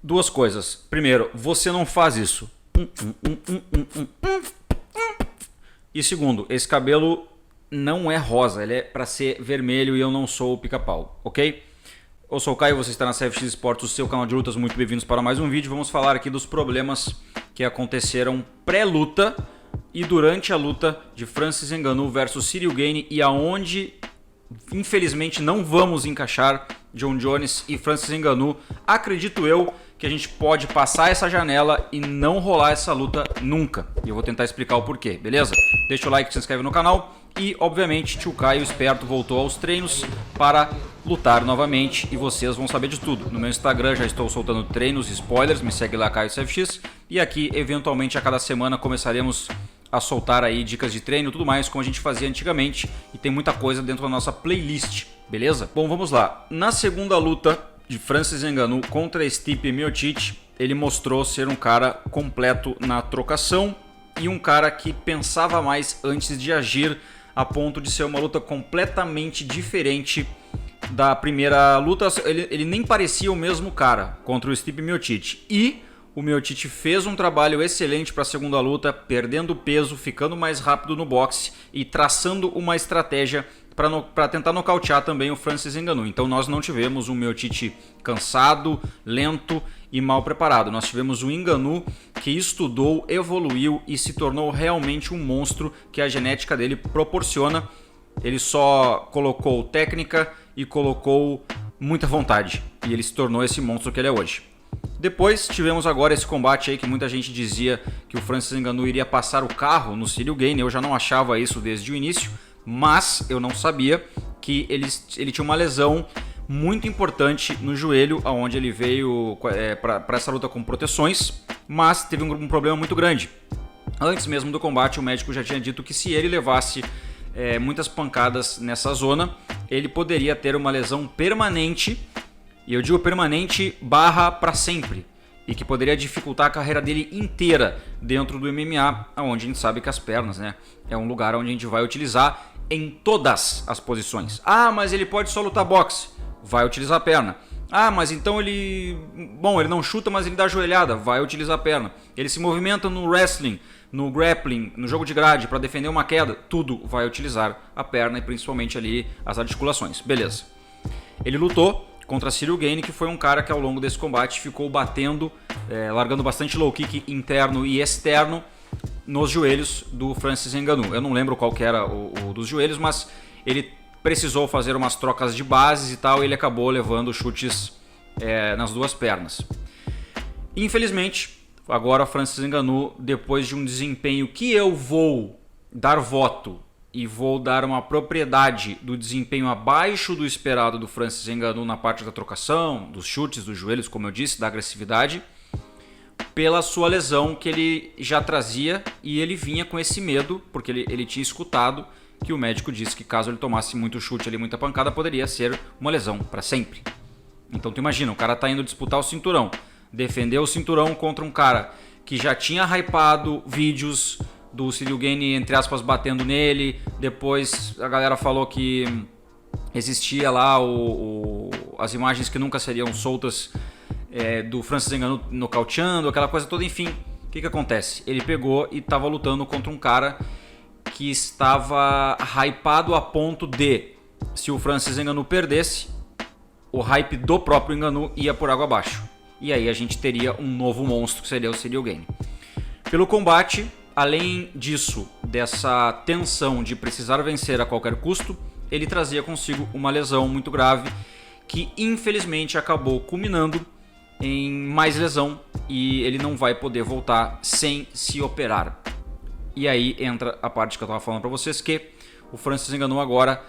Duas coisas. Primeiro, você não faz isso. E segundo, esse cabelo não é rosa, ele é para ser vermelho e eu não sou o Pica-Pau, ok? Eu sou o Caio, você está na CFX Sports, o seu canal de lutas, muito bem-vindos para mais um vídeo. Vamos falar aqui dos problemas que aconteceram pré-luta e durante a luta de Francis Ngannou versus Ciryl Gane e aonde, infelizmente, não vamos encaixar Jon Jones e Francis Ngannou. Acredito eu que a gente pode passar essa janela e não rolar essa luta nunca. E eu vou tentar explicar o porquê, beleza? Deixa o like, se inscreve no canal. E, obviamente, tio Caio esperto voltou aos treinos para lutar novamente e vocês vão saber de tudo. No meu Instagram já estou soltando treinos e spoilers, me segue lá, Caio CFX. E aqui, eventualmente, a cada semana começaremos a soltar aí dicas de treino e tudo mais, como a gente fazia antigamente. E tem muita coisa dentro da nossa playlist, beleza? Bom, vamos lá. Na segunda luta de Francis Ngannou contra Stipe Miocic, ele mostrou ser um cara completo na trocação e um cara que pensava mais antes de agir, a ponto de ser uma luta completamente diferente da primeira luta. Ele nem parecia o mesmo cara contra o Stipe Miocic. E o Miocic fez um trabalho excelente para a segunda luta, perdendo peso, ficando mais rápido no boxe e traçando uma estratégia para tentar nocautear também o Francis Ngannou. Então nós não tivemos um Miocic cansado, lento e mal preparado. Nós tivemos um Ngannou que estudou, evoluiu e se tornou realmente um monstro que a genética dele proporciona. Ele só colocou técnica e colocou muita vontade. E ele se tornou esse monstro que ele é hoje. Depois tivemos agora esse combate aí que muita gente dizia que o Francis Ngannou iria passar o carro no Ciryl Gane. Eu já não achava isso desde o início, mas eu não sabia que ele tinha uma lesão muito importante no joelho, onde ele veio para essa luta com proteções, mas teve um problema muito grande. Antes mesmo do combate, o médico já tinha dito que se ele levasse muitas pancadas nessa zona, ele poderia ter uma lesão permanente, e eu digo permanente barra para sempre, e que poderia dificultar a carreira dele inteira dentro do MMA, onde a gente sabe que as pernas, né, é um lugar onde a gente vai utilizar em todas as posições. Ah, mas ele pode só lutar boxe. Vai utilizar a perna. Ah, mas então ele não chuta, mas ele dá joelhada. Vai utilizar a perna. Ele se movimenta no wrestling, no grappling, no jogo de grade para defender uma queda. Tudo vai utilizar a perna e principalmente ali as articulações. Beleza. Ele lutou contra Ciryl Gane, que foi um cara que ao longo desse combate ficou batendo, largando bastante low kick interno e externo nos joelhos do Francis Ngannou. Eu não lembro qual que era o dos joelhos, mas ele precisou fazer umas trocas de bases e tal, e ele acabou levando chutes nas duas pernas. Infelizmente, agora Francis Ngannou, depois de um desempenho que eu vou dar voto e vou dar uma propriedade do desempenho abaixo do esperado do Francis Ngannou na parte da trocação, dos chutes, dos joelhos, como eu disse, da agressividade, pela sua lesão que ele já trazia, e ele vinha com esse medo, porque ele tinha escutado que o médico disse que caso ele tomasse muito chute ali, muita pancada, poderia ser uma lesão para sempre. Então tu imagina, o cara tá indo disputar o cinturão, defender o cinturão contra um cara que já tinha hypado vídeos do Ciryl Gane, entre aspas, batendo nele. Depois a galera falou que existia lá as imagens que nunca seriam soltas do Francis Ngannou nocauteando, aquela coisa toda. Enfim, o que acontece? Ele pegou e estava lutando contra um cara que estava hypado a ponto de, se o Francis Ngannou perdesse, o hype do próprio Ngannou ia por água abaixo. E aí a gente teria um novo monstro, que seria o Ciryl Gane. Pelo combate, além disso, dessa tensão de precisar vencer a qualquer custo, ele trazia consigo uma lesão muito grave que infelizmente acabou culminando em mais lesão, e ele não vai poder voltar sem se operar. E aí entra a parte que eu estava falando para vocês, que o Francis Ngannou agora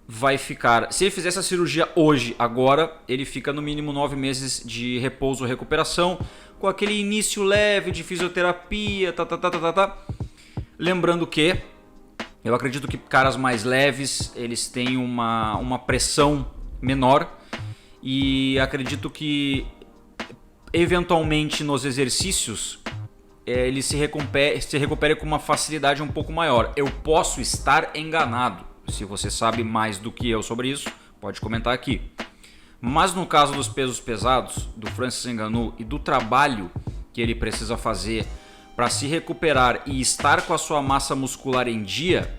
vai ficar, se ele fizesse a cirurgia hoje, agora, ele fica no mínimo 9 meses de repouso ou recuperação, com aquele início leve de fisioterapia, Lembrando que eu acredito que caras mais leves, eles têm uma pressão menor, e acredito que eventualmente nos exercícios ele se recupere com uma facilidade um pouco maior. Eu posso estar enganado. Se você sabe mais do que eu sobre isso, pode comentar aqui. Mas no caso dos pesos pesados, do Francis Ngannou e do trabalho que ele precisa fazer para se recuperar e estar com a sua massa muscular em dia,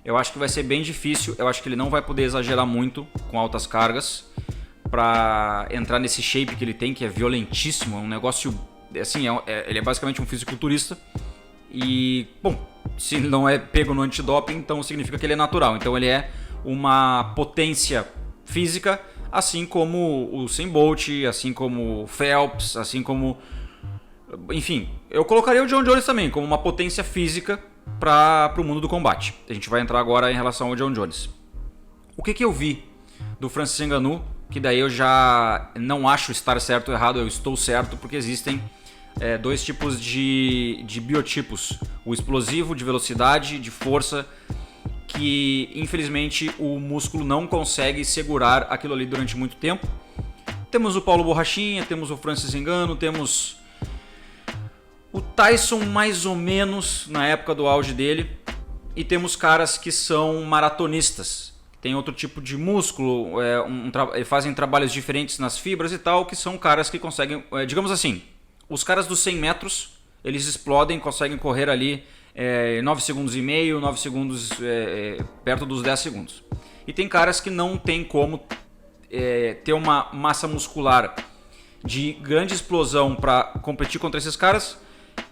eu acho que vai ser bem difícil. Eu acho que ele não vai poder exagerar muito com altas cargas para entrar nesse shape que ele tem, que é violentíssimo, é um negócio assim, ele é basicamente um fisiculturista. E, bom, se ele não é pego no antidoping, então significa que ele é natural. Então ele é uma potência física, assim como o Usain Bolt, assim como o Phelps, assim como... Enfim, eu colocaria o John Jones também como uma potência física para o mundo do combate. A gente vai entrar agora em relação ao John Jones. O que eu vi do Francis Ngannou, que daí eu já não acho estar certo ou errado, eu estou certo, porque existem dois tipos de biotipos. O explosivo, de velocidade, de força, que infelizmente o músculo não consegue segurar aquilo ali durante muito tempo. Temos o Paulo Borrachinha, temos o Francis Ngannou, temos o Tyson mais ou menos na época do auge dele, e temos caras que são maratonistas, tem outro tipo de músculo, fazem trabalhos diferentes nas fibras e tal, que são caras que conseguem, digamos assim, os caras dos 100 metros, eles explodem, conseguem correr ali 9 segundos e meio, 9 segundos perto dos 10 segundos. E tem caras que não tem como ter uma massa muscular de grande explosão para competir contra esses caras.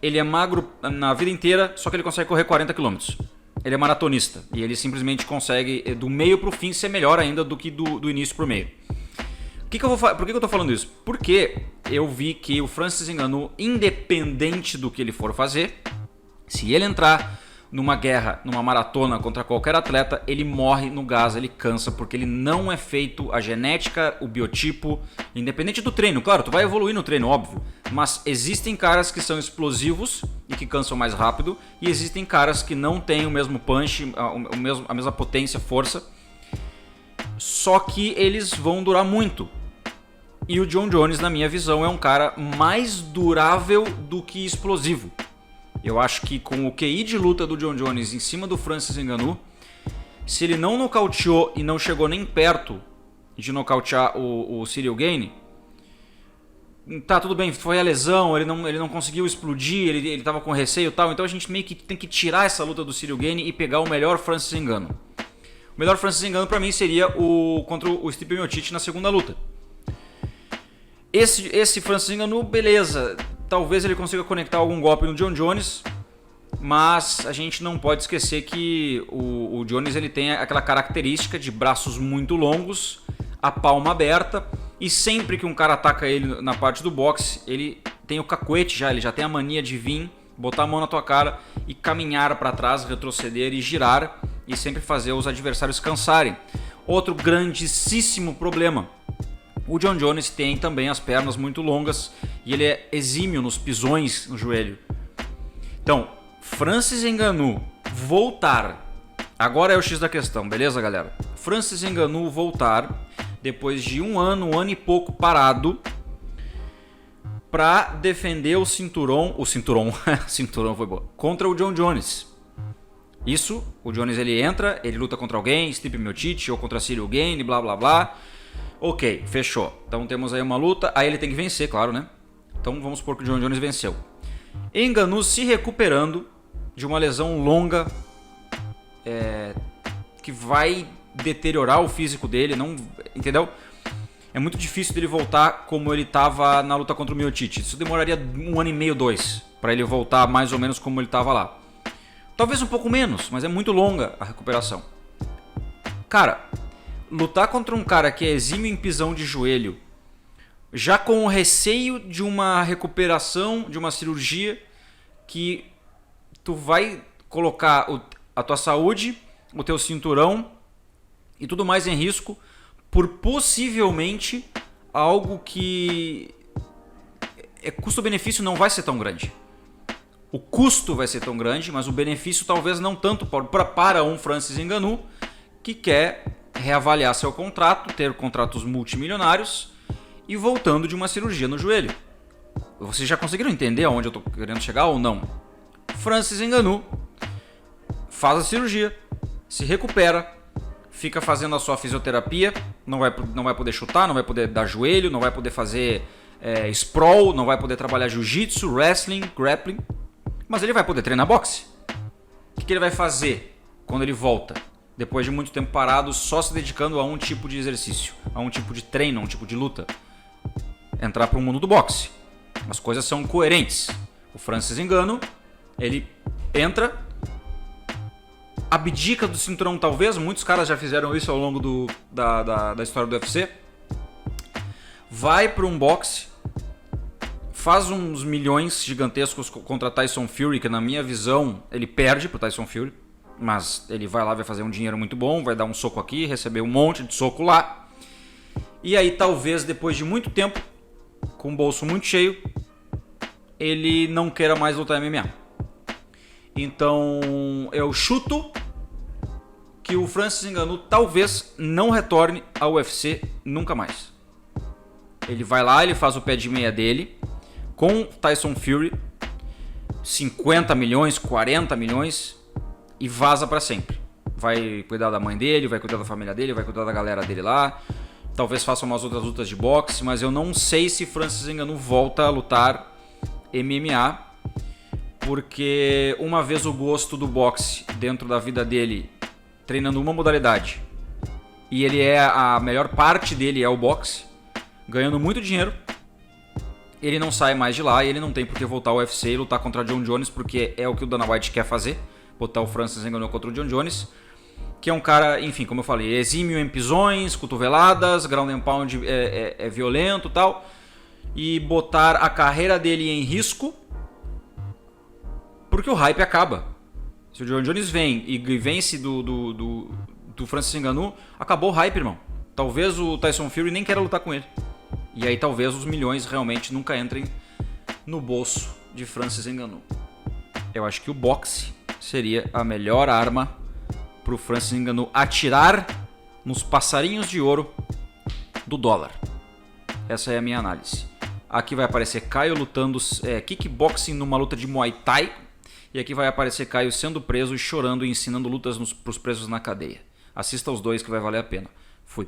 Ele é magro na vida inteira, só que ele consegue correr 40 km. Ele é maratonista e ele simplesmente consegue do meio para o fim ser melhor ainda do que do início para o meio. Por que eu estou falando isso? Porque eu vi que o Francis Ngannou, independente do que ele for fazer, se ele entrar numa guerra, numa maratona contra qualquer atleta, ele morre no gás, ele cansa, porque ele não é feito, a genética, o biotipo, independente do treino. Claro, tu vai evoluir no treino, óbvio, mas existem caras que são explosivos e que cansam mais rápido, e existem caras que não têm o mesmo punch, a mesma potência, força, só que eles vão durar muito. E o John Jones, na minha visão, é um cara mais durável do que explosivo. Eu acho que com o QI de luta do John Jones em cima do Francis Ngannou, se ele não nocauteou e não chegou nem perto de nocautear o Ciryl Gane, tá, tudo bem, foi a lesão, ele não conseguiu explodir, ele estava com receio e tal, então a gente meio que tem que tirar essa luta do Ciryl Gane e pegar o melhor Francis Ngannou. O melhor Francis Ngannou pra mim seria contra o Stipe Miocic na segunda luta. Esse Francis Ngannou, beleza, talvez ele consiga conectar algum golpe no John Jones, mas a gente não pode esquecer que o Jones ele tem aquela característica de braços muito longos, a palma aberta, e sempre que um cara ataca ele na parte do boxe, ele tem o cacuete ele já tem a mania de vir, botar a mão na tua cara e caminhar para trás, retroceder e girar, e sempre fazer os adversários cansarem. Outro grandíssimo problema: o John Jones tem também as pernas muito longas e ele é exímio nos pisões no joelho. Então, Francis Ngannou voltar, agora é o X da questão, beleza, galera? Francis Ngannou voltar depois de um ano e pouco parado para defender o cinturão foi boa, contra o John Jones. Isso, o Jones ele entra, ele luta contra alguém, Stipe Miocic ou contra Ciryl Gane, blá blá blá. Ok, fechou. Então temos aí uma luta, aí ele tem que vencer, claro, né? Então vamos supor que o John Jones venceu. Ngannou se recuperando de uma lesão longa, que vai deteriorar o físico dele, não, entendeu? É muito difícil dele voltar como ele estava na luta contra o Miocic. Isso demoraria 1 ano e meio, 2, para ele voltar mais ou menos como ele estava lá. Talvez um pouco menos, mas é muito longa a recuperação. Cara, lutar contra um cara que é exímio em pisão de joelho, já com o receio de uma recuperação, de uma cirurgia, que tu vai colocar a tua saúde, o teu cinturão e tudo mais em risco, por possivelmente algo que custo-benefício não vai ser tão grande. O custo vai ser tão grande, mas o benefício talvez não tanto para um Francis Ngannou que quer reavaliar seu contrato, ter contratos multimilionários e voltando de uma cirurgia no joelho. Vocês já conseguiram entender aonde eu estou querendo chegar ou não? Francis Ngannou faz a cirurgia, se recupera, fica fazendo a sua fisioterapia, não vai poder chutar, não vai poder dar joelho, não vai poder fazer sprawl, não vai poder trabalhar jiu-jitsu, wrestling, grappling, mas ele vai poder treinar boxe. O que ele vai fazer quando ele volta? Depois de muito tempo parado, só se dedicando a um tipo de exercício, a um tipo de treino, a um tipo de luta. Entrar para o mundo do boxe. As coisas são coerentes. O Francis Ngannou, ele entra, abdica do cinturão talvez, muitos caras já fizeram isso ao longo da história do UFC. Vai para um boxe, faz uns milhões gigantescos contra Tyson Fury, que na minha visão ele perde para Tyson Fury. Mas ele vai lá, vai fazer um dinheiro muito bom, vai dar um soco aqui, receber um monte de soco lá. E aí talvez depois de muito tempo, com o bolso muito cheio, ele não queira mais lutar MMA. Então eu chuto que o Francis Ngannou talvez não retorne ao UFC nunca mais. Ele vai lá, ele faz o pé de meia dele com Tyson Fury, 50 milhões, 40 milhões... e vaza pra sempre. Vai cuidar da mãe dele, vai cuidar da família dele, vai cuidar da galera dele lá. Talvez faça umas outras lutas de boxe, mas eu não sei se Francis Ngannou volta a lutar MMA, porque uma vez o gosto do boxe dentro da vida dele, treinando uma modalidade, e ele a melhor parte dele é o boxe, ganhando muito dinheiro, ele não sai mais de lá e ele não tem por que voltar ao UFC e lutar contra John Jones, porque é o que o Dana White quer fazer. Botar o Francis Ngannou contra o John Jones, que é um cara, enfim, como eu falei, exímio em pisões, cotoveladas, ground and pound é violento e tal, e botar a carreira dele em risco, porque o hype acaba. Se o John Jones vem e vence do Francis Ngannou, acabou o hype, irmão. Talvez o Tyson Fury nem queira lutar com ele. E aí talvez os milhões realmente nunca entrem no bolso de Francis Ngannou. Eu acho que o boxe seria a melhor arma para o Francis Ngannou atirar nos passarinhos de ouro do dólar. Essa é a minha análise. Aqui vai aparecer Caio lutando kickboxing numa luta de Muay Thai. E aqui vai aparecer Caio sendo preso e chorando e ensinando lutas para os presos na cadeia. Assista os dois que vai valer a pena. Fui.